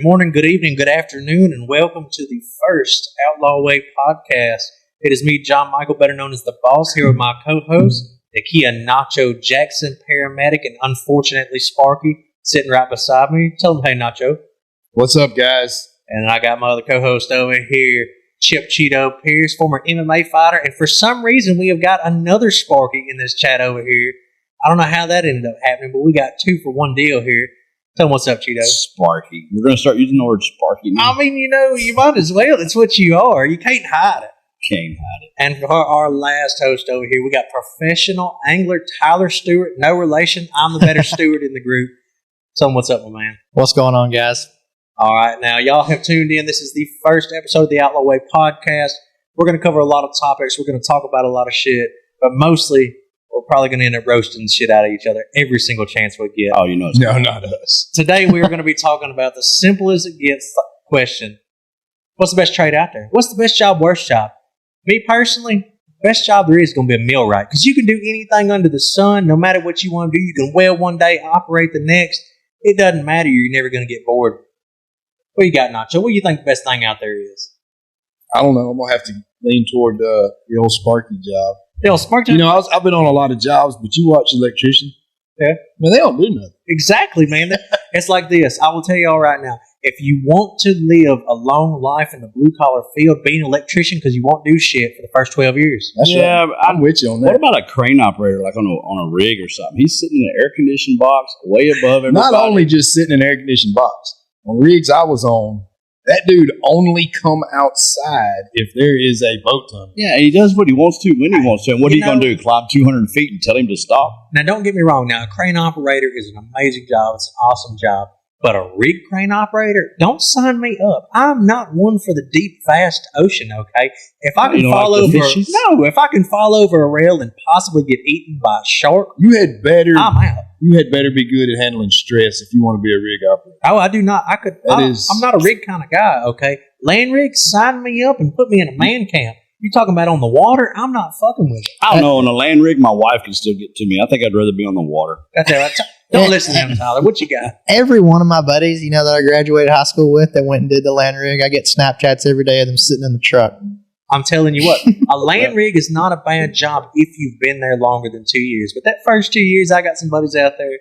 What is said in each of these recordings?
Good morning, good evening, good afternoon, and welcome to the first Outlaw Way Podcast. It is me, John Michael, better known as The Boss, here with my co-host, Nakia Nacho Jackson, paramedic, and unfortunately Sparky, sitting right beside me. Tell them, hey, Nacho. What's up, guys? And I got my other co-host over here, Chip Cheeto Pierce, former MMA fighter, and for some reason we have got another Sparky in this chat over here. I don't know how that ended up happening, but we got 2 for 1 deal here. Tell them what's up, Cheeto. Sparky. We're going to start using the word Sparky now. I mean, you might as well. It's what you are. You can't hide it. Can't hide it. And for our last host over here, we got professional angler Tyler Stewart. No relation. I'm the better steward in the group. Tell them what's up, my man. What's going on, guys? All right. Now, y'all have tuned in. This is the first episode of the Outlaw Way Podcast. We're going to cover a lot of topics. We're going to talk about a lot of shit. But mostly, we're probably going to end up roasting the shit out of each other every single chance we get. Oh, you know. No, not us. Today, we are going to be talking about the simple as it gets question. What's the best trade out there? What's the best job, worst job? Me personally, best job there is going to be a millwright. Because you can do anything under the sun, no matter what you want to do. You can weld one day, operate the next. It doesn't matter. You're never going to get bored. What you got, Nacho? What do you think the best thing out there is? I don't know. I'm going to have to lean toward the old Sparky job. Smart You know, I've been on a lot of jobs, but you watch electrician. Yeah. Man, they don't do nothing. Exactly, man. It's like this. I will tell you all right now. If you want to live a long life in the blue-collar field, be an electrician because you won't do shit for the first 12 years. That's Yeah, right. I'm with you on that. What about a crane operator, like on a rig or something? He's sitting in an air-conditioned box way above everybody. Not only just sitting in an air-conditioned box. On rigs I was on, that dude only come outside if there is a boat tunnel. Yeah, he does what he wants to when he wants to. And what are you going to do, climb 200 feet and tell him to stop? Now, don't get me wrong. Now, a crane operator is an amazing job. It's an awesome job. But a rig crane operator, don't sign me up. I'm not one for the deep, vast ocean, okay? If I can fall over... No, if I can fall over a rail and possibly get eaten by a shark, I'm out. You had better be good at handling stress if you want to be a rig operator. Oh, I do not. I'm not a rig kind of guy, okay? Land rig, sign me up and put me in a man camp. You talking about on the water? I'm not fucking with it. I don't know. On a land rig, my wife can still get to me. I think I'd rather be on the water. That's all right. Don't listen to him, Tyler. What you got? Every one of my buddies, that I graduated high school with, that went and did the land rig, I get Snapchats every day of them sitting in the truck. I'm telling you what, a land rig is not a bad job if you've been there longer than 2 years. But that first 2 years, I got some buddies out there.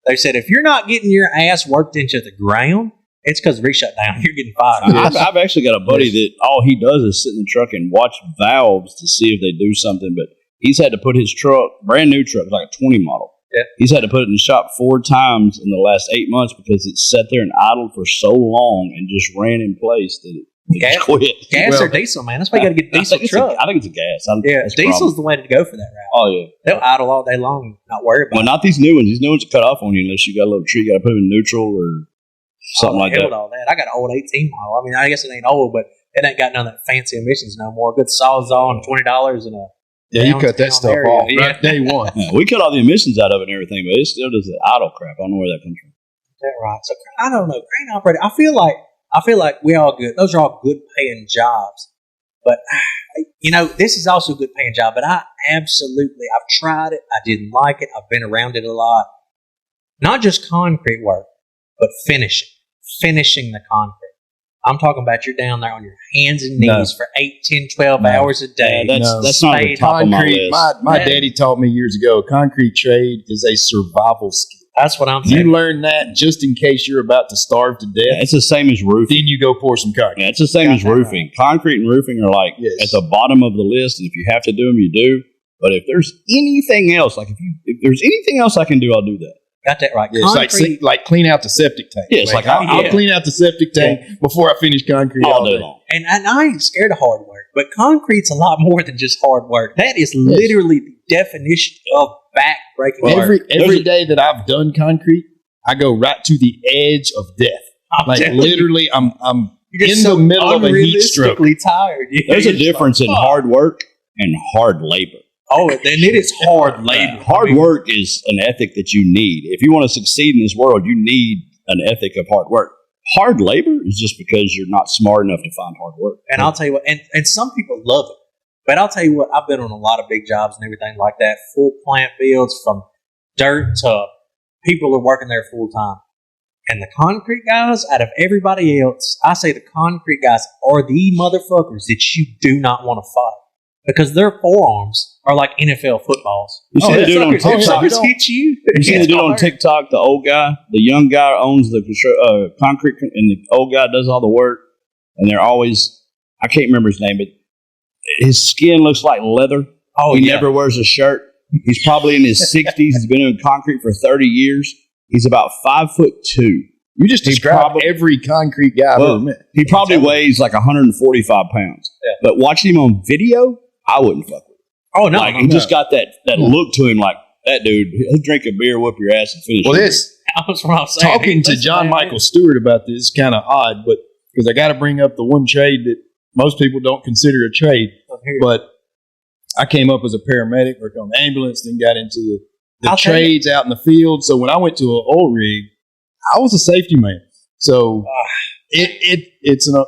They said, if you're not getting your ass worked into the ground, it's because the rig shut down. You're getting fired. I've actually got a buddy that all he does is sit in the truck and watch valves to see if they do something. But he's had to put his truck, brand new truck, like a 20 model. Yeah. He's had to put it in the shop 4 times in the last 8 months because it sat there and idled for so long and just ran in place that it quit. Gas or diesel, man. That's why you got to get a diesel truck. I think it's a gas. Diesel's the way to go for that route. Oh, yeah. They'll idle all day long, not worry about it. Well, not these new ones. These new ones are cut off on you unless you got a little tree. You got to put them in neutral or something like that. All that. I got an old 18 model. I mean, I guess it ain't old, but it ain't got none of that fancy emissions no more. A good Sawzall and $20 and a... Yeah, you cut that stuff off right day one. Yeah, we cut all the emissions out of it and everything, but it still does the idle crap. I don't know where that comes from. That's right. So I don't know. Crane operator, I feel like we all good. Those are all good paying jobs. But this is also a good paying job. But I've tried it. I didn't like it. I've been around it a lot. Not just concrete work, but finishing the concrete. I'm talking about you're down there on your hands and knees for 8, 10, 12 hours a day. Yeah, that's not the top of my list. My daddy taught me years ago, concrete trade is a survival skill. That's what I'm saying. You learn that just in case you're about to starve to death. Yeah, it's the same as roofing. Then you go pour some concrete. Yeah, it's the same as roofing. Right. Concrete and roofing are like at the bottom of the list, and if you have to do them, you do. But if there's anything else, like if there's anything else I can do, I'll do that. Got that right. Yeah, it's like clean out the septic tank. Yeah, it's like I'll clean out the septic tank before I finish concrete all day long. And I ain't scared of hard work, but concrete's a lot more than just hard work. That is literally the definition of back-breaking work. Every day that I've done concrete, I go right to the edge of death. Literally, I'm in the middle of a heat stroke. Tired. Yeah, there's a difference in hard work and hard labor. Oh, then it is hard labor. Hard work is an ethic that you need. If you want to succeed in this world, you need an ethic of hard work. Hard labor is just because you're not smart enough to find hard work. And I'll tell you what, and some people love it. But I'll tell you what, I've been on a lot of big jobs and everything like that. Full plant builds from dirt to people are working there full time. And the concrete guys, out of everybody else, I say the concrete guys are the motherfuckers that you do not want to fight because their forearms are like NFL footballs. You see the dude on TikTok? Suckers hit you. You see the dude on TikTok, the old guy, the young guy owns the concrete, and the old guy does all the work. And they're always, I can't remember his name, but his skin looks like leather. He never wears a shirt. He's probably in his 60s. He's been in concrete for 30 years. He's about 5'2". You just described every concrete guy I've ever met. He probably weighs like 145 pounds. Yeah. But watching him on video, I wouldn't fuck with him. Oh, no. He just got that look to him like, that dude, he'll drink a beer, whoop your ass, and finish Well, it. Talking to John Michael Stewart about this is kind of odd, but because I got to bring up the one trade that most people don't consider a trade. But I came up as a paramedic, worked on the ambulance, then got into the trades out in the field. So when I went to an oil rig, I was a safety man. So it's an.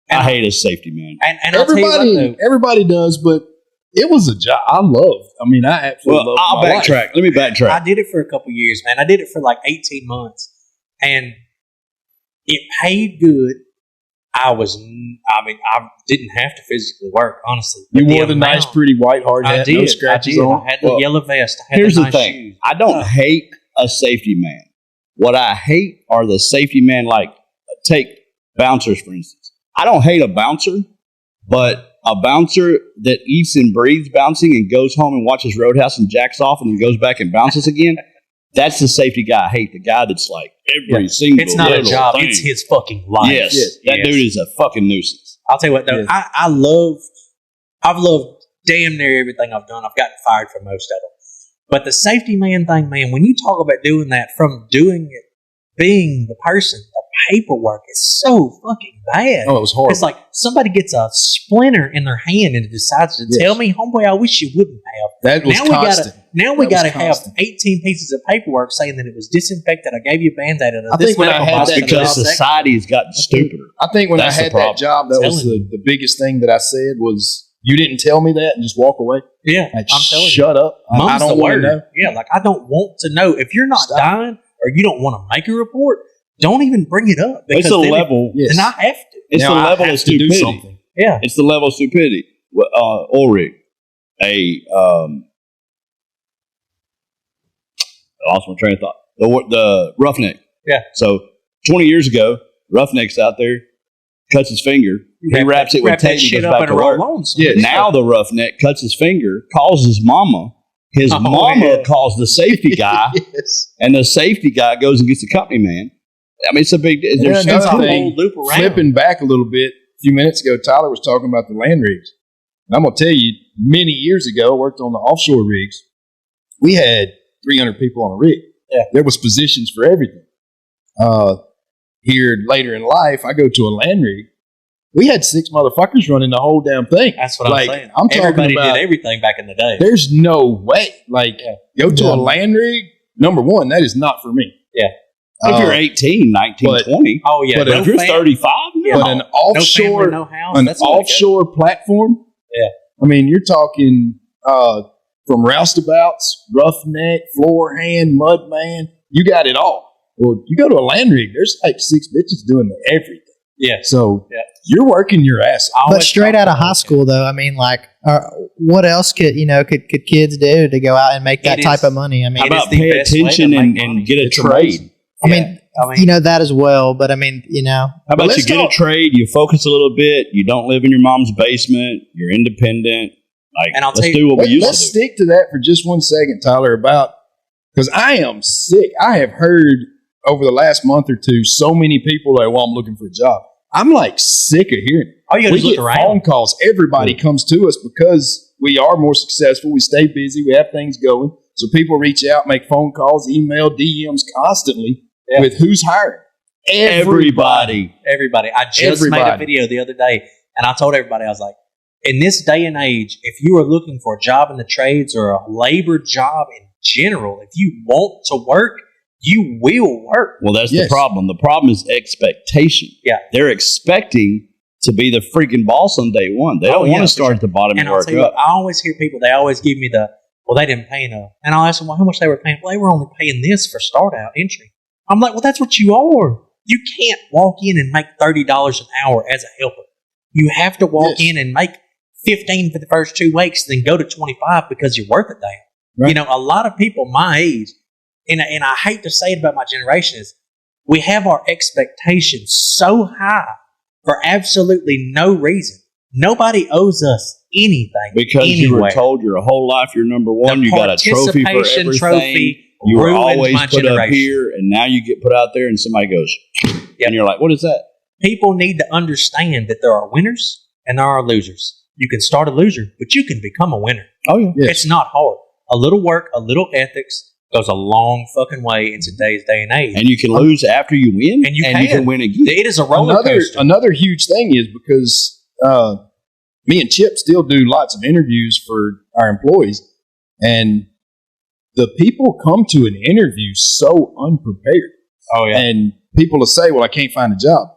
I hate a safety man. And everybody does, but it was a job I loved. I mean, I absolutely loved I'll my backtrack. life. Let me backtrack. I did it for a couple years, man. I did it for like 18 months, and it paid good. I didn't have to physically work, honestly. You wore the nice, pretty white hard hat, no scratches on. I had the yellow vest. I had Here's the the thing. shoes. I don't hate a safety man. What I hate are the safety man, like, take bouncers, for instance. I don't hate a bouncer, but a bouncer that eats and breathes bouncing and goes home and watches Roadhouse and jacks off and then goes back and bounces again, that's the safety guy I hate. The guy that's like every single It's not a job. thing. It's his fucking life. Yes. That dude is a fucking nuisance. I'll tell you what, though. Yes. I've loved damn near everything I've done. I've gotten fired for most of them. But the safety man thing, man, when you talk about doing that, from doing it, being the person, the paperwork is so fucking bad. Oh, it was horrible. It's like somebody gets a splinter in their hand and decides to tell me, homeboy, I wish you wouldn't have. That was constant. Now we got to have 18 pieces of paperwork saying that it was disinfected. I gave you a Band-Aid. I think when I had that because society has gotten stupider. I think when I had that job, that was the biggest thing that I said was, you didn't tell me that and just walk away. Yeah, like, I'm telling you. Shut up. I don't want to know. Yeah, like I don't want to know. If you're not dying or you don't want to make a report, don't even bring it up. It's a level. And I have to. It's the level of stupidity. Yeah. It's the level of stupidity. Oil rig. I lost my train of thought. The roughneck. Yeah. So 20 years ago, roughneck's out there, cuts his finger. He wraps it with tape and goes back to work. Now the roughneck cuts his finger, calls his mama. His mama calls the safety guy, and the safety guy goes and gets the company man. I mean, it's a big. There's a whole loop around. Flipping back a little bit, a few minutes ago, Tyler was talking about the land rigs. And I'm going to tell you, many years ago, I worked on the offshore rigs. We had 300 people on a rig. Yeah. There was positions for everything. Here later in life, I go to a land rig. We had 6 motherfuckers running the whole damn thing. That's what I'm saying. Everybody did everything back in the day. There's no way. Go to a land rig, number one, that is not for me. Yeah. If you're 18, 19, 20. Oh, yeah. But if you're 35, but an offshore, offshore platform. Yeah. I mean, you're talking from roustabouts, roughneck, floor hand, mud man. You got it all. Well, you go to a land rig, there's like 6 bitches doing everything. Yeah. So you're working your ass off. But straight out of high school, though, I mean, like, what else could kids do to go out and make that type of money? I mean, how about pay attention and get a trade? I mean, that as well. But I mean, how about you get a trade? You focus a little bit. You don't live in your mom's basement. You're independent. Let's do what we used to do. Let's stick to that for just 1 second, Tyler. Because I am sick. I have heard over the last month or two, so many people like, well, I'm looking for a job. I'm like sick of hearing it. We get phone calls. Everybody comes to us because we are more successful. We stay busy. We have things going. So people reach out, make phone calls, email, DMs constantly with who's hiring. Everybody. I just made a video the other day, and I told everybody, I was like, in this day and age, if you are looking for a job in the trades or a labor job in general, if you want to work, you will work. Well, that's the problem. The problem is expectation. Yeah. They're expecting to be the freaking boss on day one. They don't want to start at the bottom and work up. I always hear people, they always give me they didn't pay enough. And I'll ask them, well, how much they were paying? Well, they were only paying this for start out entry. I'm like, well, that's what you are. You can't walk in and make $30 an hour as a helper. You have to walk in and make 15 for the first 2 weeks, then go to 25 because you're worth it damn. Right. You know, a lot of people my age, and I hate to say it about my generation, is we have our expectations so high for absolutely no reason. Nobody owes us anything. Because you were told your whole life you're number one. You got a trophy for everything. You were always put up here, and now you get put out there, and somebody goes, and you're like, what is that? People need to understand that there are winners and there are losers. You can start a loser, but you can become a winner. Oh, yeah. Yes. It's not hard. A little work, a little ethics goes a long fucking way in today's day and age. And you can lose after you win, and you can win again. It is a roller coaster. Another huge thing is because me and Chip still do lots of interviews for our employees, and the people come to an interview so unprepared. Oh, yeah. And people will say, well, I can't find a job.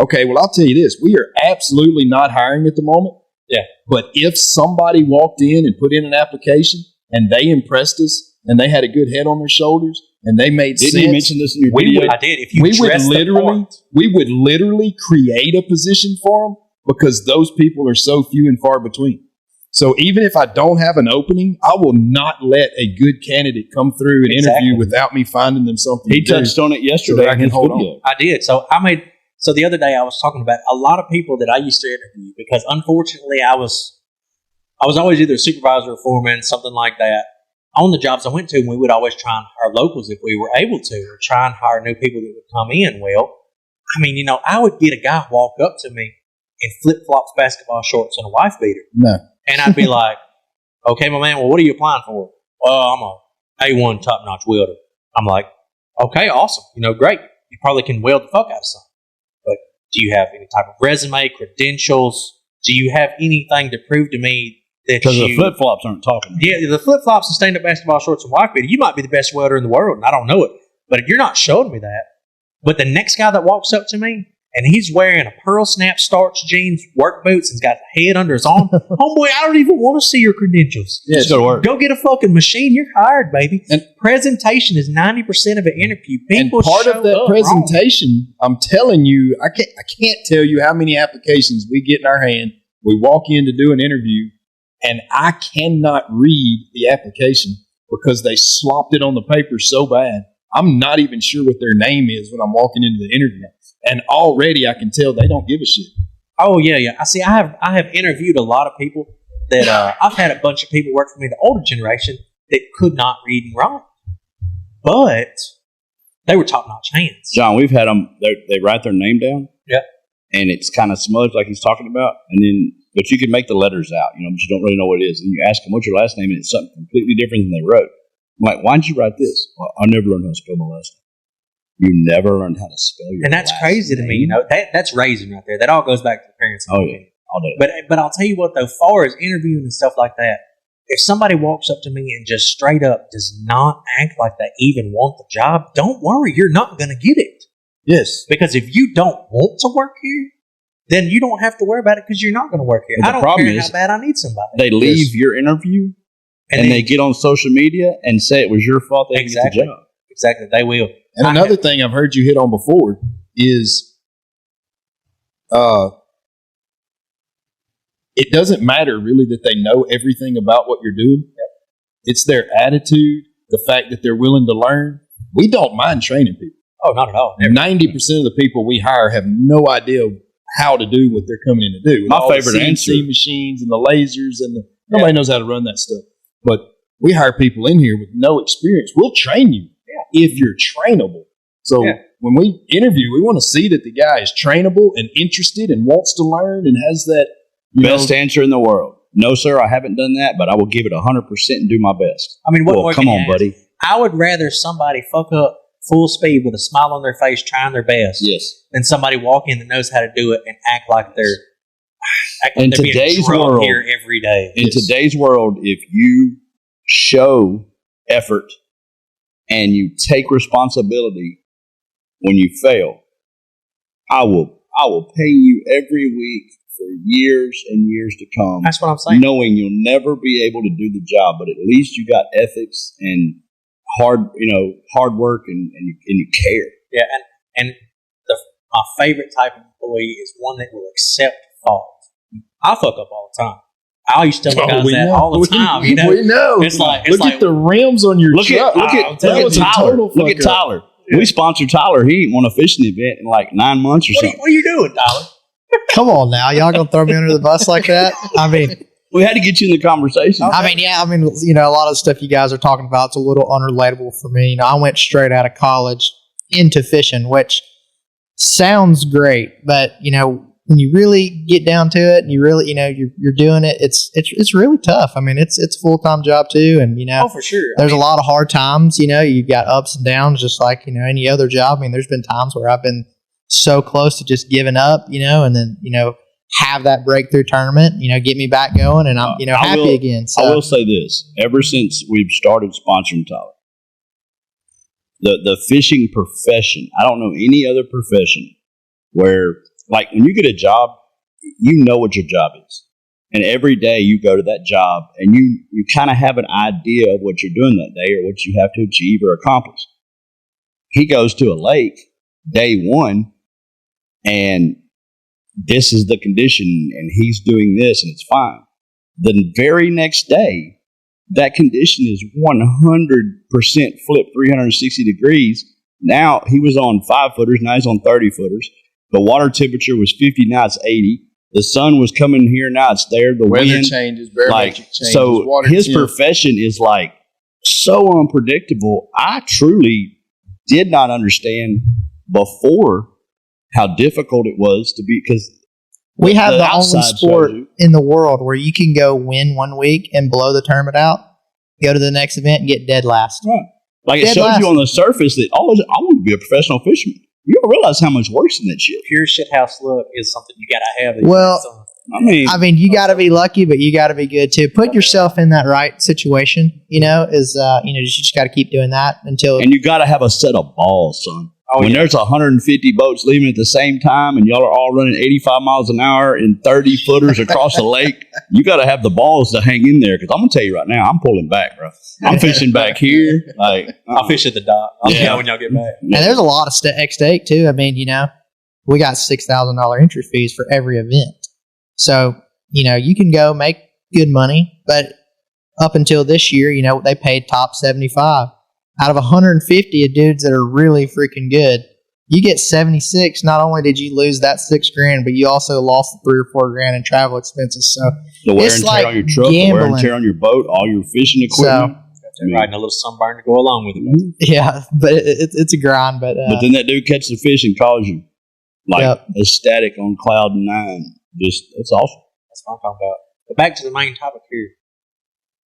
Okay, well, I'll tell you this. We are absolutely not hiring at the moment. Yeah. But if somebody walked in and put in an application and they impressed us and they had a good head on their shoulders and they made sense. Didn't you mention this in your video? I did. If you we would literally create a position for them because those people are so few and far between. So even if I don't have an opening, I will not let a good candidate come through an interview without me finding them something. He touched on it yesterday. So I can hold on. I did. So the other day I was talking about a lot of people that I used to interview because unfortunately I was always either a supervisor or foreman, something like that. On the jobs I went to, we would always try and hire locals if we were able to, or try and hire new people that would come in. Well, I mean, I would get a guy walk up to me in flip-flops, basketball shorts, and a wife beater. No. And I'd be like, okay, my man, well, what are you applying for? Well, I'm a A1 top-notch welder. I'm like, okay, awesome. Great. You probably can weld the fuck out of something. But do you have any type of resume, credentials? Do you have anything to prove to me that because the flip-flops aren't talking. Yeah, the flip-flops and stand-up basketball shorts and wife beater, you might be the best welder in the world, and I don't know it. But you're not showing me that. But the next guy that walks up to me, and he's wearing a pearl snap starch jeans, work boots, and's got the head under his arm. Homeboy, I don't even want to see your credentials. Yeah, just go to work. Go get a fucking machine. You're hired, baby. And presentation is 90% of an interview. People and part of that presentation, wrong. I'm telling you, I can't tell you how many applications we get in our hand. We walk in to do an interview, and I cannot read the application because they slopped it on the paper so bad. I'm not even sure what their name is when I'm walking into the interview. And already I can tell they don't give a shit. Oh, yeah. I have interviewed a lot of people that I've had a bunch of people work for me, the older generation, that could not read and write. But they were top-notch hands. John, we've had them, they write their name down. Yeah. And it's kind of smudged like he's talking about. But you can make the letters out, but you don't really know what it is. And you ask them, what's your last name? And it's something completely different than they wrote. I'm like, why'd you write this? Well, I never learned how to spell my last name. You never learned how to spell your And that's crazy to me, that's raising right there. That all goes back to the parents. Oh, yeah. All day. But I'll tell you what, though, far as interviewing and stuff like that, if somebody walks up to me and just straight up does not act like they even want the job, don't worry, you're not going to get it. Yes. Because if you don't want to work here, then you don't have to worry about it because you're not going to work here. I don't care how bad I need somebody. They leave your interview and they get on social media and say it was your fault they didn't get the job. Exactly. They will. And another thing I've heard you hit on before is it doesn't matter really that they know everything about what you're doing. It's their attitude, the fact that they're willing to learn. We don't mind training people. Oh, not at all. 90% of the people we hire have no idea how to do what they're coming in to do. My favorite answer. CNC machines and the lasers and nobody knows how to run that stuff. But we hire people in here with no experience. We'll train you if you're trainable. So when we interview, we want to see that the guy is trainable and interested and wants to learn and has that best answer in the world. No, sir, I haven't done that, but I will give it 100% and do my best. I mean, what more come on, buddy. I would rather somebody fuck up full speed with a smile on their face, trying their best, than somebody walk in that knows how to do it and act like they're in today's world here every day. In today's world, if you show effort and you take responsibility when you fail, I will pay you every week for years and years to come. That's what I'm saying. Knowing you'll never be able to do the job, but at least you got ethics and hard work and you care. Yeah, and my favorite type of employee is one that will accept fault. I fuck up all the time. I used to tell guys that all the time. We know. It's like look at the rims on your truck. Look at Tyler. Look at Tyler. Yeah. We sponsored Tyler. He ain't won a fishing event in like 9 months or something. What are you doing, Tyler? Come on now, y'all gonna throw me under the bus like that? I mean, we had to get you in the conversation. I mean, a lot of the stuff you guys are talking about is a little unrelatable for me. I went straight out of college into fishing, which sounds great, but when you really get down to it and you really, you're doing it, it's really tough. I mean, it's a full-time job too. And, for sure. There's a lot of hard times, you've got ups and downs, just like, any other job. I mean, there's been times where I've been so close to just giving up, and then, have that breakthrough tournament, get me back going, and I'm, happy again. So I will say this, ever since we've started sponsoring Tyler, the fishing profession, I don't know any other profession where, like, when you get a job, you know what your job is. And every day you go to that job and you kind of have an idea of what you're doing that day or what you have to achieve or accomplish. He goes to a lake day one and this is the condition and he's doing this and it's fine. The very next day, that condition is 100% flipped 360 degrees. Now he was on 5-footers, now he's on 30-footers. The water temperature was 50, now it's 80. The sun was coming here, now it's there. The weather wind changes, barometric changes. So his profession is like so unpredictable. I truly did not understand before how difficult it was to be, because we have the only sport in the world where you can go win 1 week and blow the tournament out, go to the next event and get dead last. Right. Like it shows you on the surface that I want to be a professional fisherman. You don't realize how much work's in that shit. Pure shithouse look is something you got to have. Well, I mean, you got to be lucky, but you got to be good too. Put yourself in that right situation. You just got to keep doing that until. And you got to have a set of balls, son. When there's 150 boats leaving at the same time, and y'all are all running 85 miles an hour in 30 footers across the lake, you got to have the balls to hang in there. Because I'm gonna tell you right now, I'm pulling back, bro. I'm fishing back here. Like I'll fish at the dock. I'll see when y'all get back. And there's a lot of stake too. I mean, we got $6,000 entry fees for every event, so you can go make good money. But up until this year, they paid top 75. Out of 150 of dudes that are really freaking good, you get 76. Not only did you lose that $6,000, but you also lost $3 or $4,000 in travel expenses. So the wear and tear on your truck, the wear and tear on your boat, all your fishing equipment. Riding a little sunburn to go along with it. Yeah, but it's a grind. But then that dude catches the fish and calls you ecstatic on cloud 9. Just it's awesome. That's what I'm talking about. But back to the main topic here.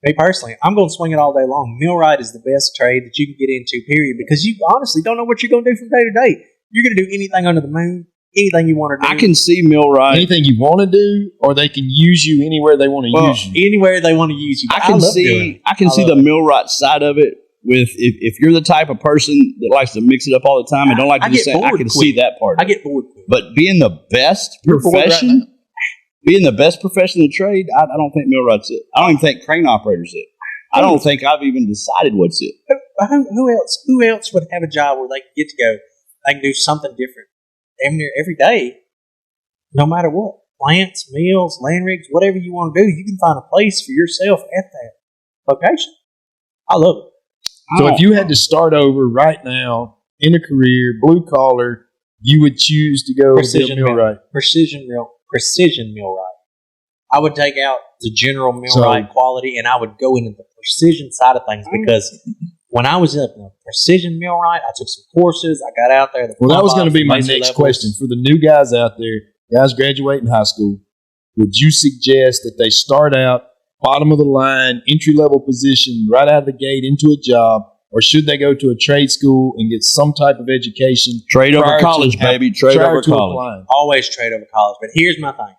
Me personally, I'm going to swing it all day long. Millwright is the best trade that you can get into, period, because you honestly don't know what you're going to do from day to day. You're going to do anything under the moon, anything you want to do. I can see Millwright. Anything you want to do, or they can use you anywhere they want to use you. Anywhere they want to use you. I can see the Millwright side of it. With if you're the type of person that likes to mix it up all the time and don't like to do the same, I can see that part. I get bored quick. But being the best profession. Being the best profession in the trade, I don't think millwright's it. I don't even think crane operator's it. I don't think I've even decided what's it. Who else would have a job where they can get to go? They can do something different every day, no matter what. Plants, mills, land rigs, whatever you want to do, you can find a place for yourself at that location. I love it. So if you had to start over right now in a career, blue collar, you would choose to go to millwright. Precision millwright. I would take out the general millwright quality and I would go into the precision side of things, because when I was up in a precision millwright, I took some courses, I got out there. That was going to be my next question. For the new guys out there, guys graduating high school, would you suggest that they start out bottom of the line, entry level position, right out of the gate into a job, or should they go to a trade school and get some type of education? Trade over college, baby. Trade over college. Applying? Always trade over college. But here's my thing.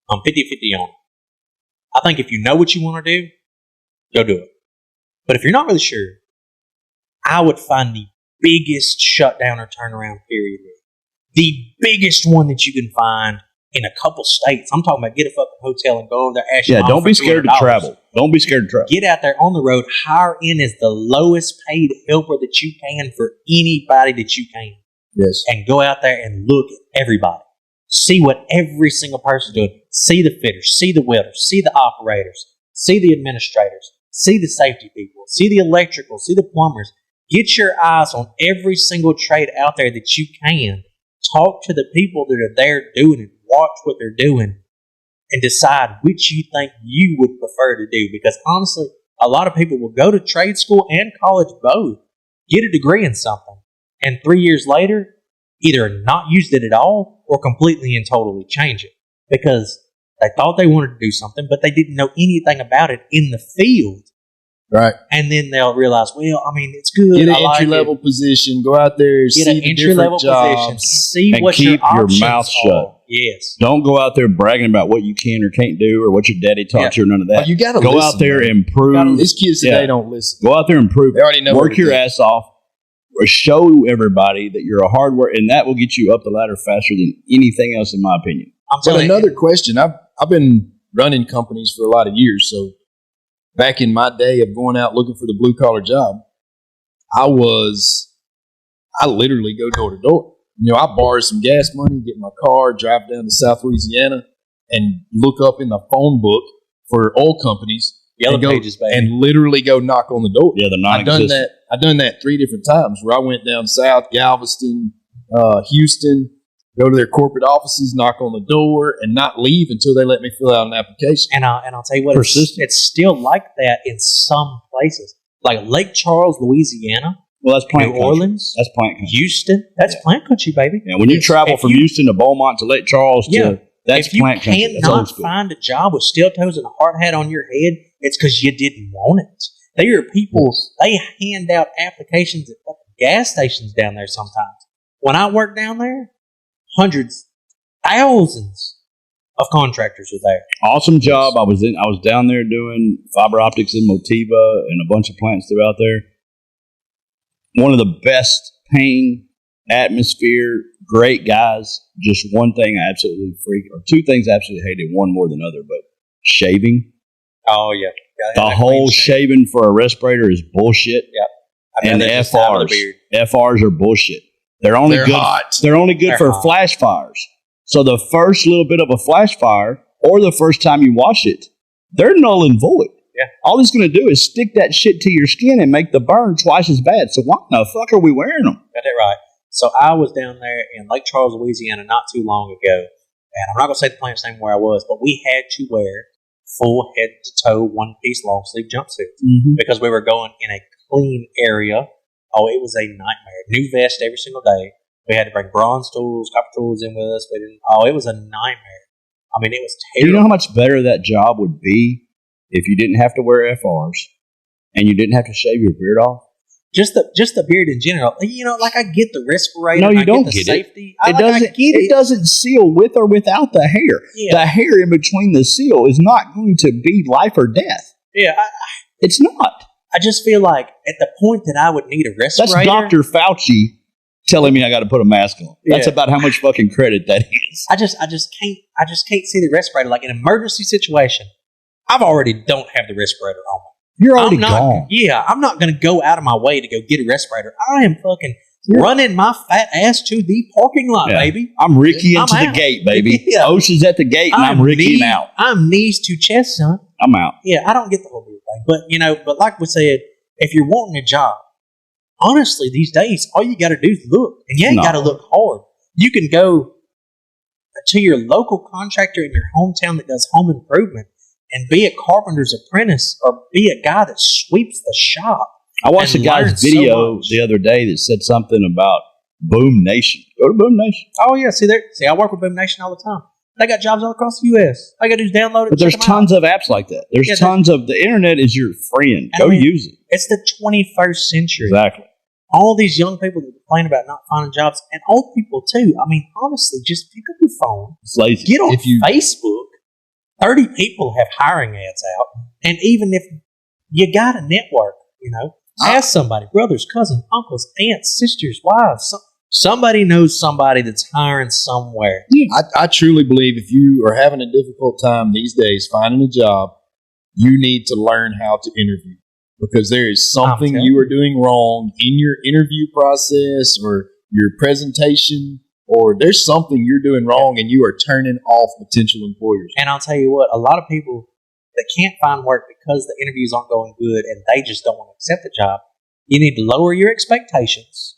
I'm 50-50 on it. I think if you know what you want to do, go do it. But if you're not really sure, I would find the biggest shutdown or turnaround period. The biggest one that you can find in a couple states. I'm talking about get a fucking hotel and go over there. Don't be scared to travel. Don't be scared to try. Get out there on the road. Hire in as the lowest paid helper that you can for anybody that you can. Yes. And go out there and look at everybody. See what every single person's doing. See the fitters, see the welders, see the operators, see the administrators, see the safety people, see the electrical, see the plumbers. Get your eyes on every single trade out there that you can. Talk to the people that are there doing it. Watch what they're doing and decide which you think you would prefer to do. Because honestly, a lot of people will go to trade school and college both, get a degree in something, and 3 years later, either not used it at all or completely and totally change it because they thought they wanted to do something, but they didn't know anything about it in the field. Right. And then they'll realize, well, I mean, it's good. Get an entry-level position. Go out there, get see an the entry-level different position. jobs. See and what keep your options mouth shut. are. Yes. Don't go out there bragging about what you can or can't do or what your daddy taught you or none of that. Oh, you got to go listen, out there man. and prove. These kids today don't listen. Go out there and prove. They already know. Work your ass off. Or show everybody that you're a hard worker, and that will get you up the ladder faster than anything else, in my opinion. But another question, I've been running companies for a lot of years, so back in my day of going out looking for the blue collar job, I literally go door to door. You know, I borrow some gas money, get in my car, drive down to South Louisiana, and look up in the phone book for oil companies. Yellow Pages, baby. And literally go knock on the door. Yeah, the non-existent. I've done that 3 different times where I went down south, Galveston, Houston, go to their corporate offices, knock on the door, and not leave until they let me fill out an application. And I'll tell you what, it's still like that in some places. Like Lake Charles, Louisiana. Well, that's plant New country. Orleans. That's plant country. Houston. That's plant country, baby. Yeah, when you travel from Houston to Beaumont to Lake Charles that's if you plant country. That's old cannot school. find a job with steel toes and a hard hat on your head, it's because you didn't want it. There are people, they hand out applications at gas stations down there sometimes. When I worked down there, hundreds, thousands of contractors were there. Awesome job. I was down there doing fiber optics in Motiva and a bunch of plants throughout there. One of the best paying atmosphere, great guys. Just one thing I absolutely or 2 things I absolutely hated, one more than other, but shaving. Oh, yeah. The whole shaving for a respirator is bullshit. Yep. And the FRs are bullshit. They're only good. Hot. They're only good for flash fires. So the first little bit of a flash fire, or the first time you wash it, they're null and void. Yeah. All it's going to do is stick that shit to your skin and make the burn twice as bad. So why the fuck are we wearing them? Got that right. So I was down there in Lake Charles, Louisiana, not too long ago, and I'm not going to say the plant's name where I was, but we had to wear full head-to-toe, one-piece long-sleeve jumpsuits because we were going in a clean area. Oh, it was a nightmare. New vest every single day. We had to bring bronze tools, copper tools in with us. It was a nightmare. I mean, it was terrible. Do you know how much better that job would be if you didn't have to wear FRs and you didn't have to shave your beard off? Just the beard in general. You know, like I get the respirator. No, you I don't get the get safety. It doesn't seal with or without the hair. Yeah. The hair in between the seal is not going to be life or death. Yeah, It's not. I just feel like at the point that I would need a respirator. That's Dr. Fauci telling me I got to put a mask on. That's about how much fucking credit that is. I just can't see the respirator. Like in an emergency situation, I've already don't have the respirator on me. You're already gone. Yeah, I'm not going to go out of my way to go get a respirator. I am fucking running my fat ass to the parking lot, baby. I'm Ricky into the gate, baby. Yeah. Ocean's at the gate, and I'm Rickying out. I'm knees to chest, son. I'm out. Yeah, I don't get the whole beard thing. But like we said, if you're wanting a job, honestly, these days, all you got to do is look. And you ain't got to look hard. You can go to your local contractor in your hometown that does home improvement and be a carpenter's apprentice or be a guy that sweeps the shop. I watched a guy's video the other day that said something about Boom Nation. Go to Boom Nation. Oh, yeah. See, I work with Boom Nation all the time. They got jobs all across the U.S. All you got to do is download it. But there's tons of apps like that. There's tons of the internet is your friend. Go use it. It's the 21st century. Exactly. All these young people that complain about not finding jobs, and old people too. I mean, honestly, just pick up your phone. It's lazy. Get on Facebook. 30 people have hiring ads out. And even if you got a network, ask somebody, brothers, cousins, uncles, aunts, sisters, wives. Somebody knows somebody that's hiring somewhere. I truly believe if you are having a difficult time these days finding a job, you need to learn how to interview, because there is something you are doing wrong in your interview process or your presentation, or there's something you're doing wrong and you are turning off potential employers. And I'll tell you what, a lot of people that can't find work because the interviews aren't going good and they just don't want to accept the job, you need to lower your expectations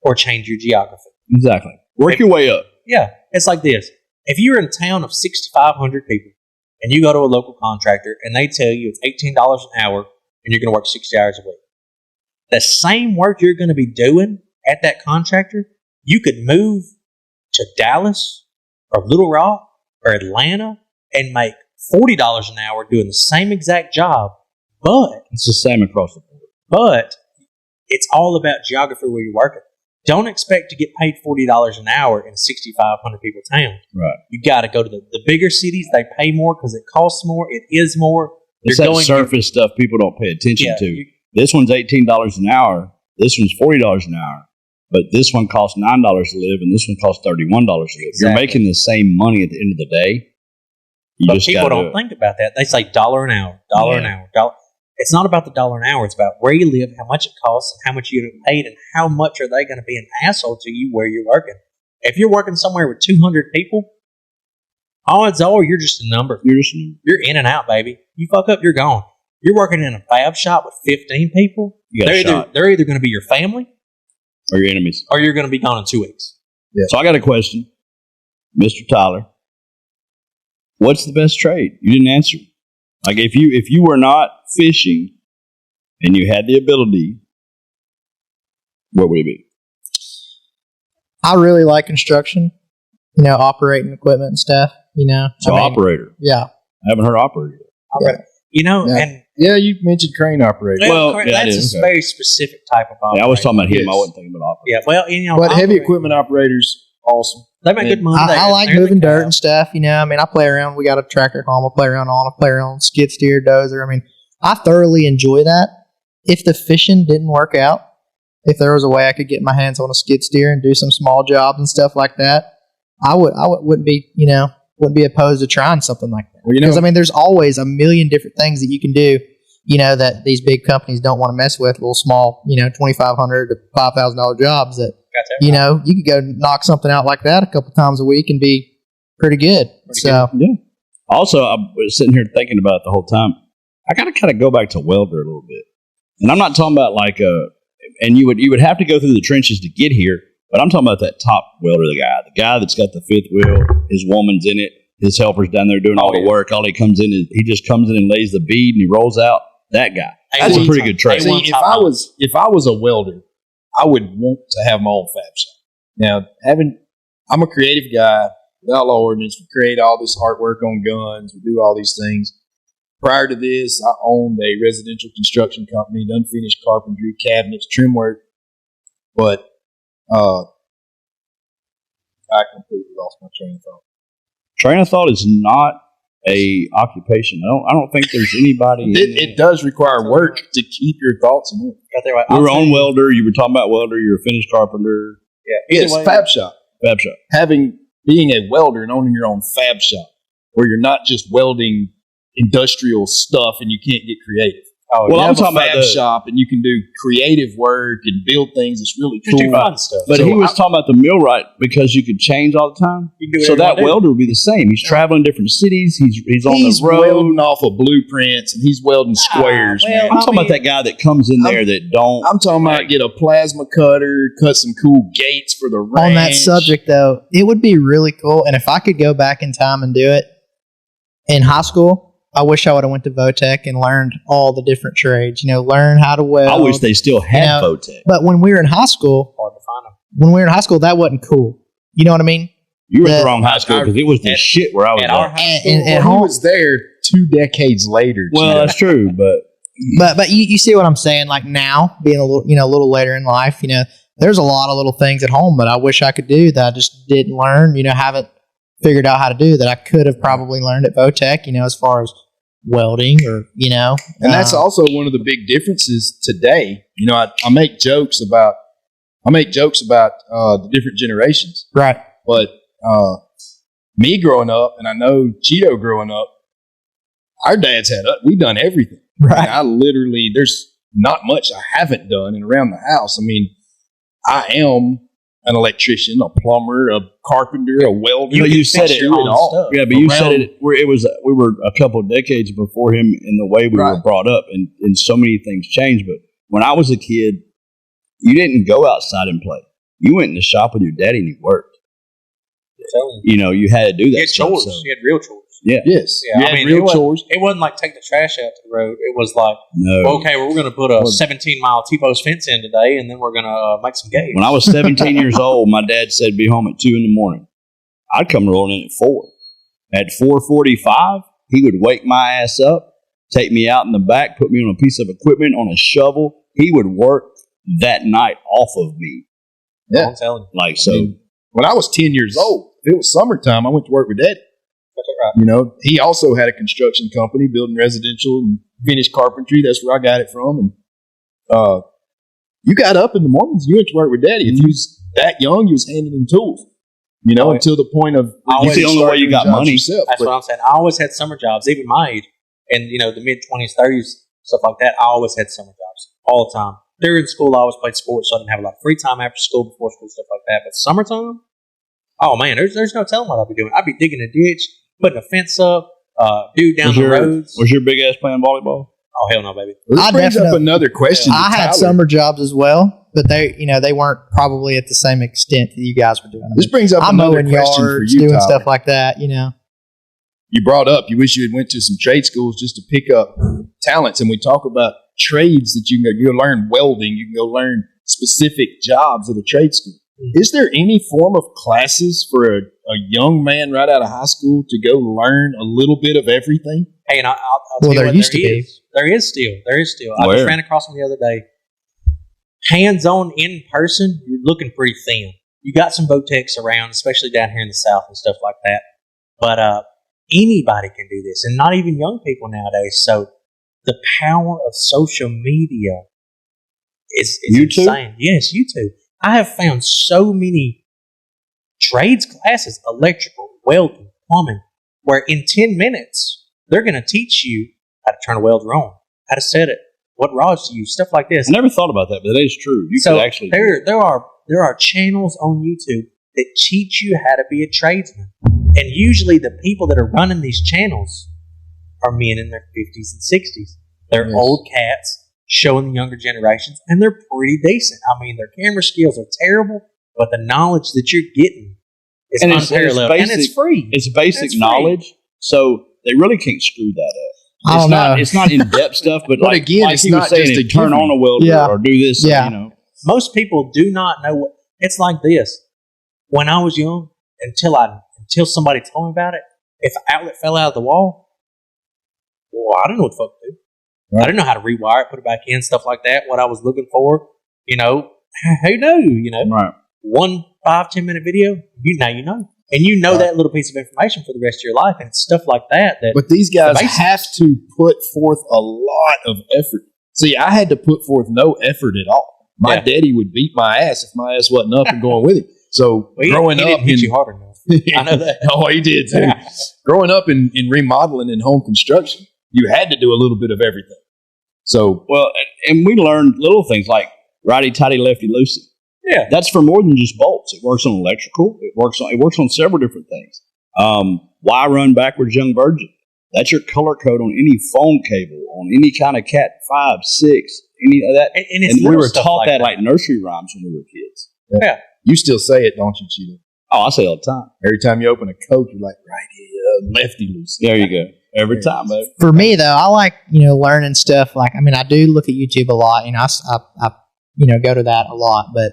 or change your geography. Exactly. Work your way up. Yeah. It's like this. If you're in a town of 6,500 people and you go to a local contractor and they tell you it's $18 an hour and you're going to work 60 hours a week, the same work you're going to be doing at that contractor, you could move to Dallas or Little Rock or Atlanta and make $40 an hour doing the same exact job, but it's the same across the board. But it's all about geography where you're working. Don't expect to get paid $40 an hour in a 6,500 people town. Right. You got to go to the bigger cities. They pay more because it costs more. It is more. It's that surface stuff people don't pay attention to. This one's $18 an hour. This one's $40 an hour. But this one costs $9 to live, and this one costs $31 to live. Exactly. You're making the same money at the end of the day. But people don't think about that. They say $1 an hour, $1 an hour, $1. It's not about the $1 an hour. It's about where you live, how much it costs, and how much you get paid, and how much are they going to be an asshole to you where you're working. If you're working somewhere with 200 people, odds are you're just a number. You're in and out, baby. You fuck up, you're gone. You're working in a fab shop with 15 people. They're either going to be your family or your enemies, or you're going to be gone in 2 weeks. Yeah. So I got a question, Mr. Tyler. What's the best trade? You didn't answer. Like if you were not fishing and you had the ability, what would it be? I really like construction. Operating equipment and stuff. So operator. Yeah. I haven't heard operator. Yeah. And you mentioned crane operator. That's a very specific type of operator. Yeah, I was talking about him. Yes. I wasn't thinking about operator. Yeah, but heavy equipment operators, awesome. They make good money. I like moving dirt and stuff. I play around. We got a tractor at home. I play around on. I play around skid steer, dozer. I thoroughly enjoy that. If the fishing didn't work out, if there was a way I could get my hands on a skid steer and do some small jobs and stuff like that, I wouldn't be opposed to trying something like that. Because there's always a million different things that you can do. That these big companies don't want to mess with. Little small, $2,500 to $5,000 jobs that. You could go knock something out like that a couple times a week and be pretty good. Yeah. Also, I was sitting here thinking about it the whole time. I got to kind of go back to welder a little bit, and I'm not talking about and you would have to go through the trenches to get here, but I'm talking about that top welder, the guy that's got the fifth wheel. His woman's in it. His helper's down there doing all the work. All he comes in is he just comes in and lays the bead and he rolls out. That guy. That's a pretty good trade. See, if I was a welder, I would want to have my own fab shop. Now, I'm a creative guy with Outlaw Ordinance. We create all this artwork on guns. We do all these things. Prior to this, I owned a residential construction company, done finished carpentry, cabinets, trim work. But I completely lost my train of thought. Train of thought is not a occupation. I don't think there's anybody. It does require work to keep your thoughts in it. You were on welder. You were talking about welder. You're a finished carpenter. Yeah, yes, fab shop. Fab shop. Being a welder and owning your own fab shop, where you're not just welding industrial stuff and you can't get creative. Well, I'm talking about fab shop, and you can do creative work and build things. It's really cool. Do fun stuff. But he was talking about the millwright because you could change all the time. So that welder would be the same. He's traveling different cities. He's on the road. He's welding off of blueprints, and he's welding squares. Man. I'm talking about that guy that comes in there that don't. I'm talking about get a plasma cutter, cut some cool gates for the ranch. On that subject, though, it would be really cool. And if I could go back in time and do it in high school, I wish I would have went to Votech and learned all the different trades. Learn how to weld. I wish they still had Votech. But when we were in high school, hard to find them. When we were in high school, that wasn't cool. You know what I mean? You were in the wrong high school because it was the shit where I was at. And home was there 2 decades later. Well, that's true, but you see what I'm saying? Like now, being a little later in life, there's a lot of little things at home that I wish I could do that I just didn't learn. Haven't figured out how to do that I could have probably learned at Votech, as far as welding or, And that's also one of the big differences today. I make jokes about the different generations. Right. But me growing up, and I know Cheeto growing up, our dads we've done everything. Right. I literally, there's not much I haven't done and around the house. I mean, I am an electrician, a plumber, a carpenter, a welder. You said it all. Stuff. Yeah, but you said it. We were a couple of decades before him in the way we were brought up, and so many things changed. But when I was a kid, you didn't go outside and play. You went in the shop with your daddy and you worked. You had to do that. You had chores. You had real chores. Yeah. Yes. Yeah. I mean, real chores. It wasn't like take the trash out to the road. It was like, okay, well, we're going to put a 17-mile T-post fence in today, and then we're going to make some games. When I was 17 years old, my dad said be home at 2 in the morning. I'd come rolling in at 4. At 4:45, he would wake my ass up, take me out in the back, put me on a piece of equipment, on a shovel. He would work that night off of me. Yeah. I'm telling you. Like, so. When I was 10 years old, if it was summertime, I went to work with Daddy. Right. He also had a construction company building residential and finished carpentry. That's where I got it from. And you got up in the mornings, you went to work with Daddy. If you was that young, you was handing him tools. Until the point of it's the only way you got money. Yourself. That's what I'm saying. I always had summer jobs, even my age, and the mid-20s, 30s, stuff like that. I always had summer jobs all the time. During school, I always played sports, so I didn't have a lot of free time after school, before school, stuff like that. But summertime, oh man, there's no telling what I'd be doing. I'd be digging a ditch, putting a fence up, dude down the roads. Was your big ass playing volleyball? Oh hell no, baby. This brings up another question. I had summer jobs as well, but they weren't probably at the same extent that you guys were doing. This brings up another question yards, for you, doing Tyler. stuff like that. You brought up you wish you had went to some trade schools just to pick up talents, and we talk about trades that you can go learn welding, you can go learn specific jobs at a trade school. Is there any form of classes for a young man right out of high school to go learn a little bit of everything? Hey, and I'll tell you what, used to be. There is still. I just ran across them the other day. Hands-on, in person, you're looking pretty thin. You got some Votex around, especially down here in the South and stuff like that. But anybody can do this, and not even young people nowadays. So the power of social media is insane. Yes, YouTube. I have found so many trades classes, electrical, welding, plumbing, where in 10 minutes, they're going to teach you how to turn a welder on, how to set it, what rods to use, stuff like this. I never thought about that, but that is true. You could actually. There are channels on YouTube that teach you how to be a tradesman. And usually the people that are running these channels are men in their 50s and 60s. They're old cats showing the younger generations, and they're pretty decent. I mean, their camera skills are terrible, but the knowledge that you're getting is unparalleled. And it's free. It's basic knowledge, so they really can't screw that up. I don't know. It's not in-depth stuff, but again, like it's he was not saying, just to turn on a welder or do this. Yeah. Most people do not know what it's like. This when I was young, until somebody told me about it. If an outlet fell out of the wall, well, I didn't know what the fuck to do. Right. I didn't know how to rewire it, put it back in, stuff like that. What I was looking for, who knew? Right. 1 5-10 minute video, now you know. And you know that little piece of information for the rest of your life, and it's stuff like that. But these guys have to put forth a lot of effort. See, I had to put forth no effort at all. My daddy would beat my ass if my ass wasn't up and going with it. So growing he up, didn't hit you hard enough. I know that. Oh, he did too. Growing up in remodeling and home construction, you had to do a little bit of everything. So and we learned little things like righty tighty, lefty loosey. Yeah, that's for more than just bolts. It works on electrical. It works on several different things. Why run backwards, young virgin? That's your color code on any phone cable, on any kind of Cat 5, 6, any of that. And we were taught that like nursery rhymes when we were kids. Yeah. You still say it, don't you, Cheeto? Oh, I say it all the time. Every time you open a Coke, you're like, righty, lefty loose. There you go. Every time, baby. For me, though, I like, learning stuff. Like, I mean, I do look at YouTube a lot. I go to that a lot. But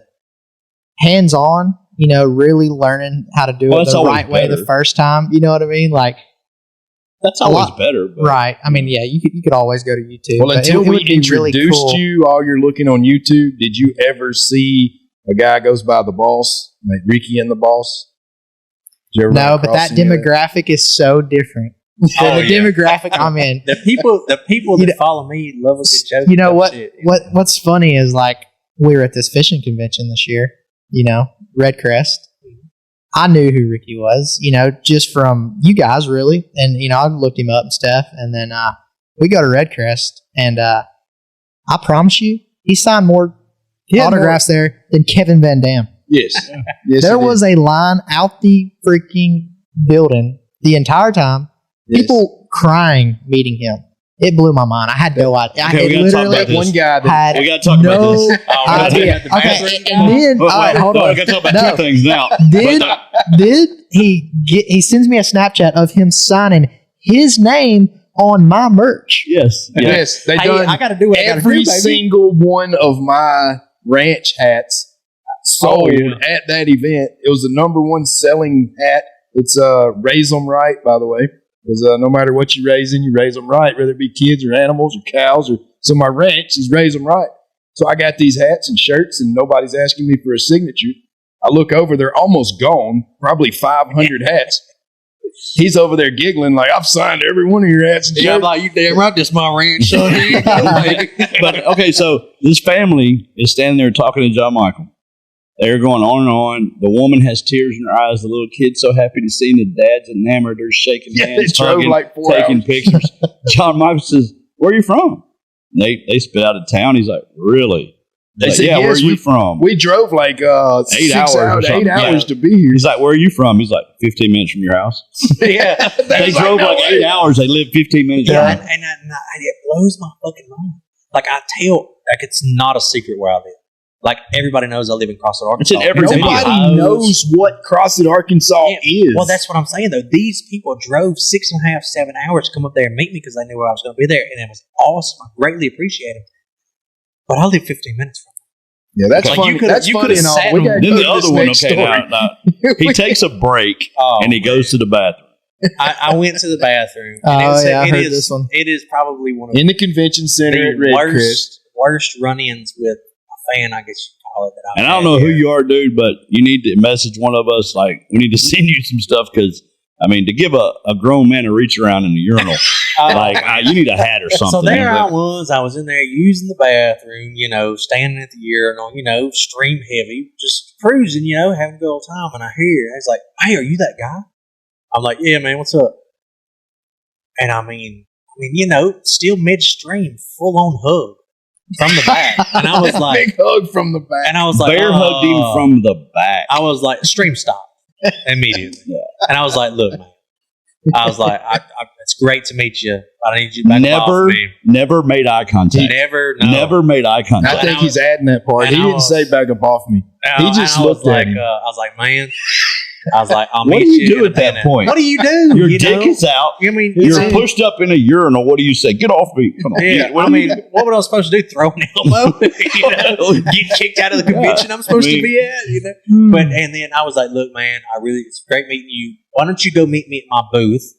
hands-on, really learning how to do it the right way the first time. You know what I mean? Like, that's always better. But. Right. I mean, yeah, you could always go to YouTube. Well, until we introduced you, all you're looking on YouTube, did you ever see a guy goes by the boss, like Ricky and the Boss? No, but that demographic is so different. Demographic I'm in. The people that follow me love a good joke. You know what? What's funny is like we were at this fishing convention this year. Red Crest. I knew who Ricky was, just from you guys, really. And, I looked him up and stuff. And then we go to Redcrest. And I promise you, he signed more autographs there than Kevin Van Dam. Yes. Yes, there was a line out the freaking building the entire time. Yes. People crying meeting him. It blew my mind. I had no idea. Okay, we gotta talk about this. One guy that We got to talk about this. idea. Okay, and then all right, hold on. We got to talk about two things now. Did he sends me a Snapchat of him signing his name on my merch? Yes. Yes, they Hey, done I got to do what I got to do, every baby. single one of my ranch hats sold at that event. It was the number one selling hat. It's raise them right, by the way, because no matter what you raise them right, whether it be kids or animals or cows or so. My ranch is raise them right. So I got these hats and shirts, and nobody's asking me for a signature. I look over, they're almost gone. Probably 500 hats. He's over there giggling like, I've signed every one of your hats and shirts. Yeah, I'm like, you damn right, this my ranch, son. Here you go, baby. But okay, so this family is standing there talking to John Michael. They're going on and on. The woman has tears in her eyes. The little kid's so happy to see him. The dad's enamored. They're shaking hands, they drove hugging, like 4 taking hours. pictures. John Michael says, "Where are you from?" And they spit out of town. He's like, "Really?" They Like, said, "Yeah, yes, where are you from?" We drove like 8 hours or something. 8 hours Yeah. to be here. He's like, "Where are you from?" He's like, 15 minutes from your house. Yeah. They drove no like way. 8 hours. They lived 15 minutes. Yeah, drive. and it blows my fucking mind. Like, I tell, like, it's not a secret where I live. Like, everybody knows I live in Crossett, Arkansas. It's in every Nobody video. Nobody knows what Crossett, Arkansas Yeah. is. Well, that's what I'm saying, though. These people drove 6.5, 7 hours to come up there and meet me because they knew I was going to be there, and it was awesome. I greatly appreciate it. But I live 15 minutes from Yeah, that's Like, funny. you could've- That's you funny could've and all. sat We on- gotta Then go the to other this one, next okay, story. now, he takes a break Oh, and he goes to the bathroom. I went to the bathroom. Oh, And yeah, I it heard is- this one. It is probably one of in the convention center at the Redcrest. worst run-ins with a fan, I guess you call it. That I've And I don't had know who here. you are, dude, but you need to message one of us. Like, we need to send you some stuff because, I mean, to give a grown man a reach around in the urinal, like, you need a hat or something. So there I was in there using the bathroom, standing at the urinal, stream heavy, just cruising, having a good old time. And I hear, I was like, "Hey, are you that guy?" I'm like, "Yeah, man, what's up?" And I mean, still midstream, full on hug from the back. And I was like, Big hug from the back. and I was like, Bear hugged him from the back. I was like, stream stop immediately. And I was like, "Look, man." I was like, "It's great to meet you. I need you back off me." Never made eye contact. Never made eye contact. I think he's adding that part. and He I didn't was- say back up off me. He just looked at him. I was like, "Man," I was like, "I'll What meet do you you do in a at that minute." point? What do you do? Your You dick know? is out. I mean, You're pushed up in a urinal. What do you say? Get off me. Come on. Yeah, What I do mean, you- what was I supposed to do? Throw an elbow? Get kicked out of the convention I'm supposed to be at? But and then I was like, "Look, man, it's great meeting you. Why don't you go meet me at my booth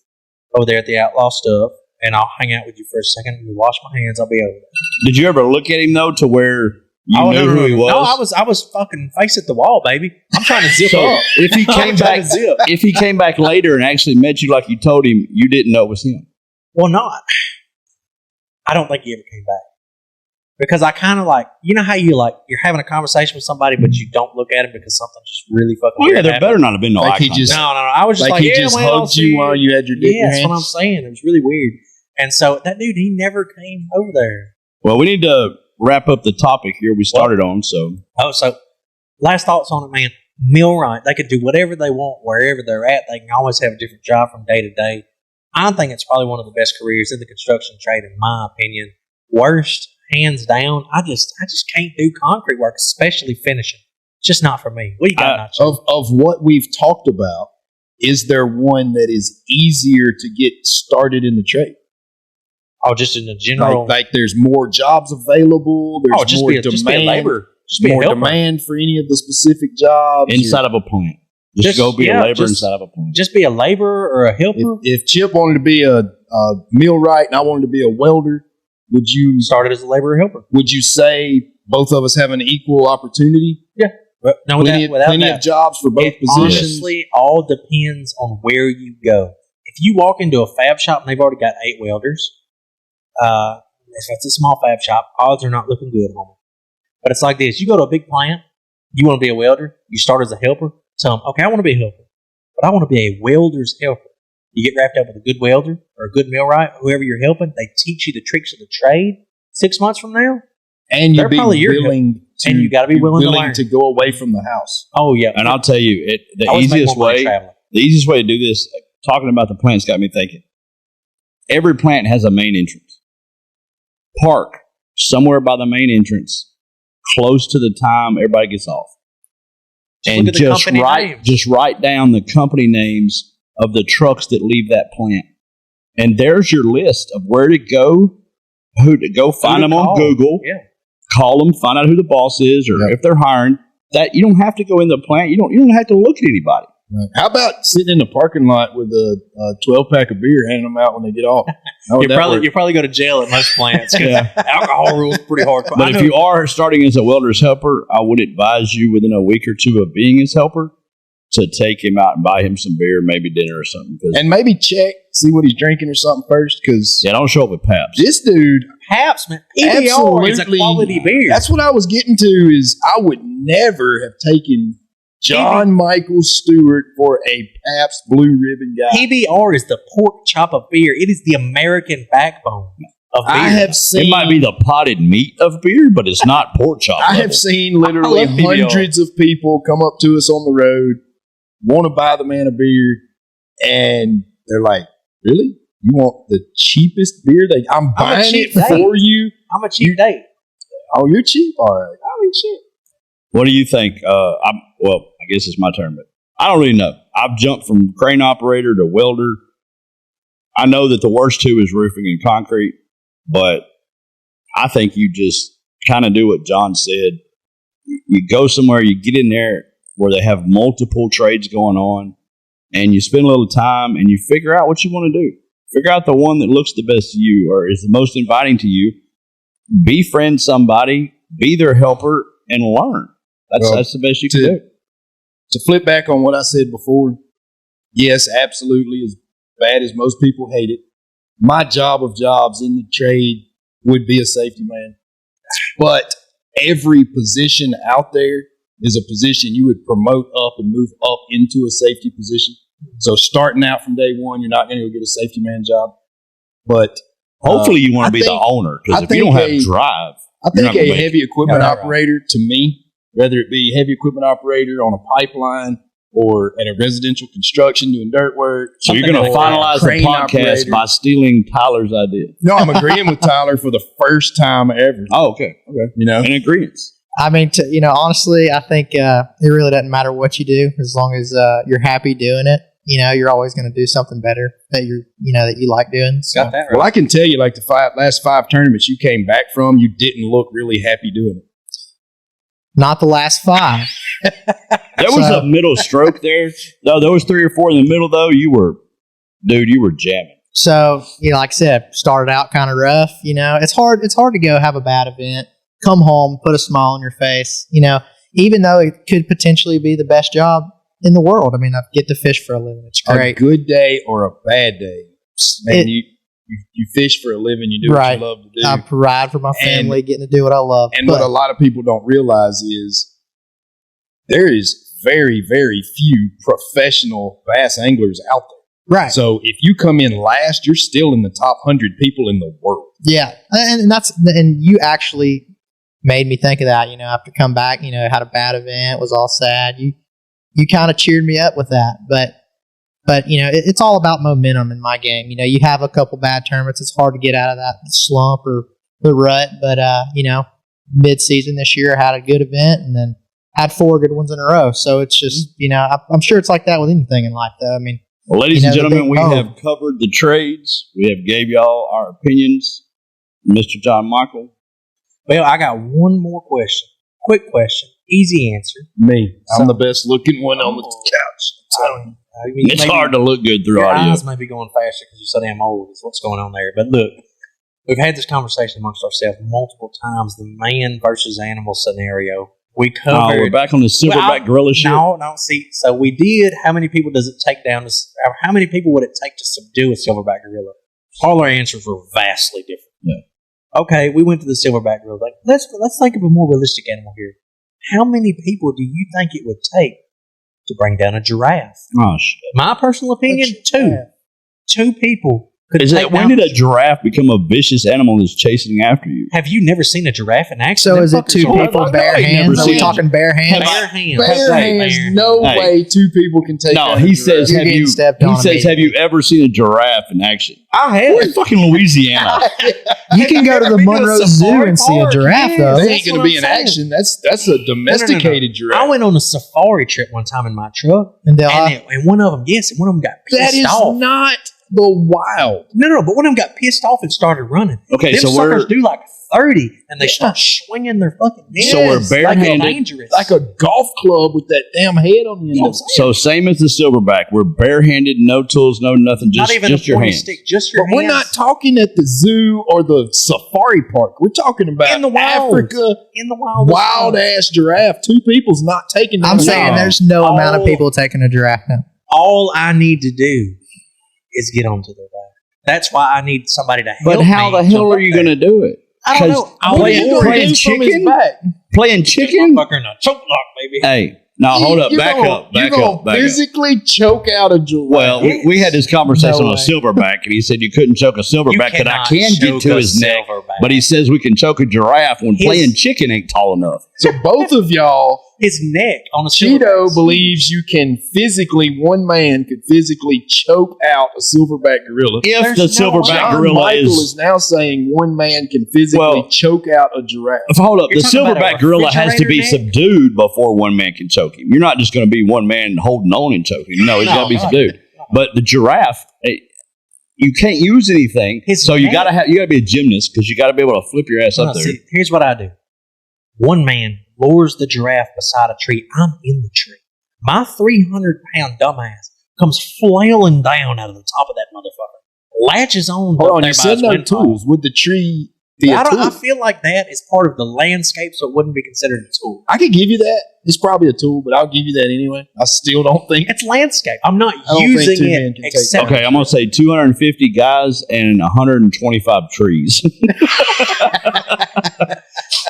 over there at the Outlaw stuff, and I'll hang out with you for a second. You wash my hands. I'll be over there." Did you ever look at him though, to where you Oh, knew no, who he was? No, I was fucking face at the wall, baby. I'm trying to zip So up. if he I'm came trying back, to zip. if he came back later and actually met you like you told him, you didn't know it was him. Well, no, I don't think he ever came back because I kind of like, how you're having a conversation with somebody, but you don't look at him because something just really fucking. Well, yeah, weird there happened. better not have been no Like eye he contact. just- No. I was just Like like, he "Yeah, just man, I'll hugged see you while you had your dick in Yeah, your that's what I'm hands. saying. It was really weird. And so that dude, he never came over there. Well, we need to wrap up the topic here we started on. So Oh, so last thoughts on it, man. Millwright, they could do whatever they want wherever they're at. They can always have a different job from day to day. I think it's probably one of the best careers in the construction trade, in my opinion. Worst, hands down. I just can't do concrete work, especially finishing. It's just not for me. What do you got, Nacho? Of what we've talked about, is there one that is easier to get started in the trade? Oh, just in the general. Like there's more jobs available. There's just more be a demand. labor. Just be a more helper. demand for any of the specific jobs. inside of a plant, just go be a laborer inside of a plant. Just be a laborer or a helper. If Chip wanted to be a millwright and I wanted to be a welder, would you Started as a laborer helper. would you say both of us have an equal opportunity? But no, Plenty of jobs for both it positions. honestly all depends on where you go. If you walk into a fab shop and they've already got 8 welders, if it's a small fab shop, odds are not looking good, homie. But it's like this: you go to a big plant, you want to be a welder, you start as a helper. Tell them, okay, I want to be a helper. but I want to be a welder's helper. You get wrapped up with a good welder or a good millwright, whoever you're helping, they teach you the tricks of the trade 6 months from now. And you're willing to, and you got to be willing to learn. To go away from the house. Oh yeah, and I'll tell you, the easiest way to do this. Talking about the plants got me thinking. Every plant has a main entrance. Park somewhere by the main entrance, close to the time everybody gets off, and just write down the company names of the trucks that leave that plant, and there's your list of where to go, who to go find them on Google. Yeah. Call them, find out who the boss is, or if they're hiring. That you don't have to go in the plant. You don't have to look at anybody. Right. How about sitting in the parking lot with a 12-pack of beer, handing them out when they get off? You probably go to jail at most plants because alcohol rules pretty hard. But if you are starting as a welder's helper, I would advise you within a week or two of being his helper to take him out and buy him some beer, maybe dinner or something. And maybe see what he's drinking or something first. Because don't show up with Pabst. This dude, Pabst, man, EP.1 is a quality beer. That's what I was getting to. Is I would never have taken John Michael Stewart for a Pabst Blue Ribbon guy. PBR is the pork chop of beer. It is the American backbone of beer. I have seen, it might be the potted meat of beer, but it's not pork chop. I have seen literally hundreds of people come up to us on the road, want to buy the man a beer, and they're like, "Really? You want the cheapest beer? I'm buying it for you. I'm a cheap date. Oh, you're cheap? All right. I mean, shit. What do you think? I guess it's my turn, but I don't really know. I've jumped from crane operator to welder. I know that the worst two is roofing and concrete, but I think you just kind of do what John said. You go somewhere, you get in there where they have multiple trades going on, and you spend a little time and you figure out what you want to do. Figure out the one that looks the best to you or is the most inviting to you. Befriend somebody, be their helper, and learn. That's the best you can do. To flip back on what I said before, yes, absolutely, as bad as most people hate it, my job of jobs in the trade would be a safety man. But every position out there is a position you would promote up and move up into a safety position. So starting out from day one, you're not going to go get a safety man job. But hopefully you want to be the owner, because if you don't have drive, I think a heavy equipment operator, to me, whether it be heavy equipment operator on a pipeline or at a residential construction doing dirt work. So you're going to finalize the podcast by stealing Tyler's idea. No, I'm agreeing with Tyler for the first time ever. Oh, okay. In agreement. I mean, honestly, I think it really doesn't matter what you do as long as you're happy doing it. You're always going to do something better that you like doing. So. Got that right. Well, I can tell you, like the last 5 tournaments you came back from, you didn't look really happy doing it. Not the last 5. There was a middle stroke there. No, there was 3 or 4 in the middle, though. You were jamming. So, like I said, started out kind of rough. It's hard to go have a bad event, come home, put a smile on your face, even though it could potentially be the best job in the world. I mean, I get to fish for a living. It's great. A good day or a bad day. Man, you fish for a living. You do what you love to do. I provide for my family, getting to do what I love. And what a lot of people don't realize is there is very, very few professional bass anglers out there. Right. So if you come in last, you're still in the top 100 people in the world. Yeah. And you actually made me think of that, after come back, had a bad event, was all sad. You kind of cheered me up with that, but it's all about momentum in my game. You have a couple bad tournaments. It's hard to get out of that slump or the rut. But, mid-season this year, I had a good event and then had 4 good ones in a row. So it's just, I'm sure it's like that with anything in life, though. I mean, well, ladies and gentlemen, we have covered the trades. We have gave y'all our opinions. Mr. John Michael. Well, I got one more question. Quick question. Easy answer. Me. I'm the best looking one on the couch. It's hard to look good through audio. Your eyes may be going faster because you're so damn old is what's going on there. But look, we've had this conversation amongst ourselves multiple times, the man versus animal scenario. We covered. We're back on the silverback gorilla shit. No. See, so we did. How many people does it take down this? How many people would it take to subdue a silverback gorilla? All our answers were vastly different. Yeah. Okay, we went to the silverback gorilla. Like, let's think of a more realistic animal here. How many people do you think it would take to bring down a giraffe. Oh shit! My personal opinion, two people. When did a giraffe become a vicious animal that's chasing after you? Have you never seen a giraffe in action? So is it two people bare hands? Are we talking bare hands? Bare hands. Bare hands. No way two people can take. No, he says. Have you ever seen a giraffe in action? I have. We're in fucking Louisiana. You can go to the Monroe Zoo and see a giraffe, though. They ain't going to be in action. That's a domesticated giraffe. I went on a safari trip one time in my truck, and one of them got pissed off. That is not the wild. No, but one of them got pissed off and started running. Okay, them suckers do like 30, and they start swinging their fucking heads. So we're barehanded, like a golf club with that damn head on the end. So same as the silverback, we're barehanded, no tools, no nothing, just your hands. Just your hands. We're not talking at the zoo or the safari park. We're talking about in the wild, Africa, in the wild ass giraffe. Two people's not taking. I'm saying there's no amount of people taking a giraffe now. All I need to do is get onto their back. That's why I need somebody to help me. But how the hell are you going to do it? I don't know. Playing chicken? Playing chicken? Fucker in a choke lock, baby. Hey, now hold up. Back up. You're going to physically choke out a giraffe. Well, we had this conversation on a silverback, and he said you couldn't choke a silverback, that I can get to his neck. But he says we can choke a giraffe when playing chicken ain't tall enough. So both of y'all, his neck on a Cheeto believes you can one man could physically choke out a silverback gorilla. If the silverback gorilla Michael is now saying one man can physically choke out a giraffe. Hold up, the silverback gorilla has to be subdued before one man can choke him. You're not just going to be one man holding on and choking. No, he's got to be subdued. But the giraffe, you can't use anything. So you got to be a gymnast because you got to be able to flip your ass up there. See, here's what I do. One man lures the giraffe beside a tree. I'm in the tree. My 300-pound dumbass comes flailing down out of the top of that motherfucker. Latches on. Hold on, you said no tools. Would the tree be a tool? I feel like that is part of the landscape, so it wouldn't be considered a tool. I could give you that. It's probably a tool, but I'll give you that anyway. I still don't think it's landscape. I'm not using it. Okay, I'm going to say 250 guys and 125 trees.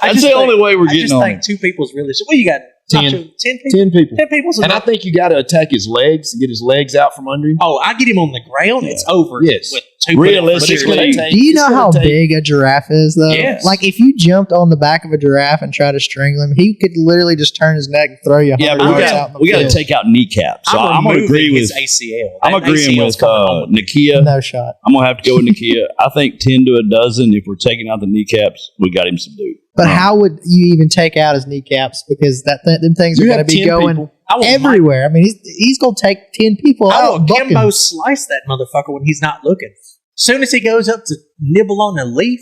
That's the only way we're getting on. I just think 2 people's really. So what you got? 10 people. 10 people. And I think you got to attack his legs and get his legs out from under him. Oh, I get him on the ground. Yeah. It's over. Yes. With 2 realistically. Do you know how big a giraffe is, though? Yes. Like, if you jumped on the back of a giraffe and tried to strangle him, he could literally just turn his neck and throw you 100 yards out in the we got to take out kneecaps. So I'm going to agree with ACL. I'm agreeing with Nakia. No shot. I'm going to have to go with Nakia. I think 10 to a dozen. If we're taking out the kneecaps, we got him subdued. But how would you even take out his kneecaps? Because them things are going to be going everywhere. I mean, he's going to take 10 people out. I will Kimbo slice that motherfucker when he's not looking. As soon as he goes up to nibble on a leaf,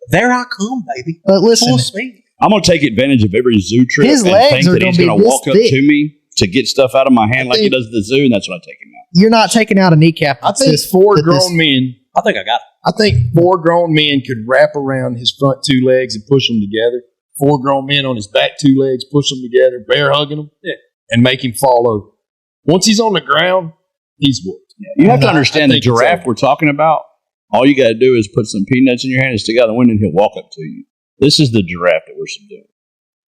there I come, baby. But listen, full speed. I'm going to take advantage of every zoo trip his and legs think that he's going to walk up thick to me to get stuff out of my hand like he does at the zoo, and that's what I take him out. You're not taking out a kneecap. I think 4 grown men. I think I got it. I think 4 grown men could wrap around his front 2 legs and push them together. 4 grown men on his back 2 legs, push them together, bear hugging them, and make him fall over. Once he's on the ground, he's whooped. You have to understand the giraffe we're talking about. All you got to do is put some peanuts in your hand and stick out the window, and he'll walk up to you. This is the giraffe that we're subduing.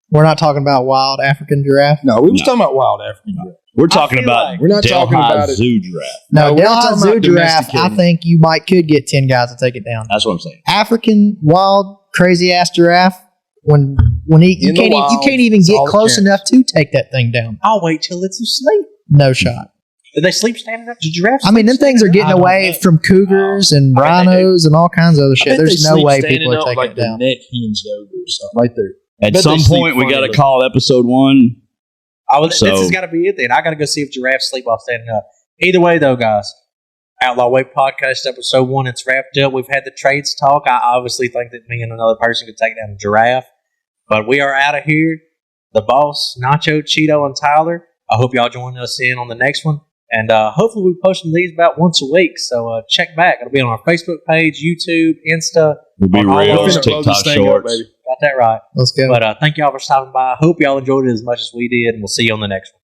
We're not talking about wild African giraffe. No, we were talking about wild African giraffe. We're talking about we're not talking about zoo giraffe. No, Delhi zoo giraffe. I think you could get 10 guys to take it down. That's what I'm saying. African wild crazy ass giraffe. When you can't even get close enough to take that thing down. I'll wait till it's asleep. No shot. Do they sleep standing up? Do giraffes? I mean, them things are getting away from cougars and rhinos and all kinds of other shit. There's no way people are taking it down. Neck hinged over or something right there. At some point, we got to call episode 1. This has got to be it then. I got to go see if giraffes sleep while standing up. Either way, though, guys, Outlaw Way Podcast episode 1, it's wrapped up. We've had the trades talk. I obviously think that me and another person could take down a giraffe. But we are out of here. The boss, Nacho, Cheeto, and Tyler. I hope y'all join us in on the next one. And hopefully we're posting these about once a week. So check back. It'll be on our Facebook page, YouTube, Insta. We'll be Reels, TikTok Shorts. Got that right. Let's go. But thank y'all for stopping by. I hope y'all enjoyed it as much as we did. And we'll see you on the next one.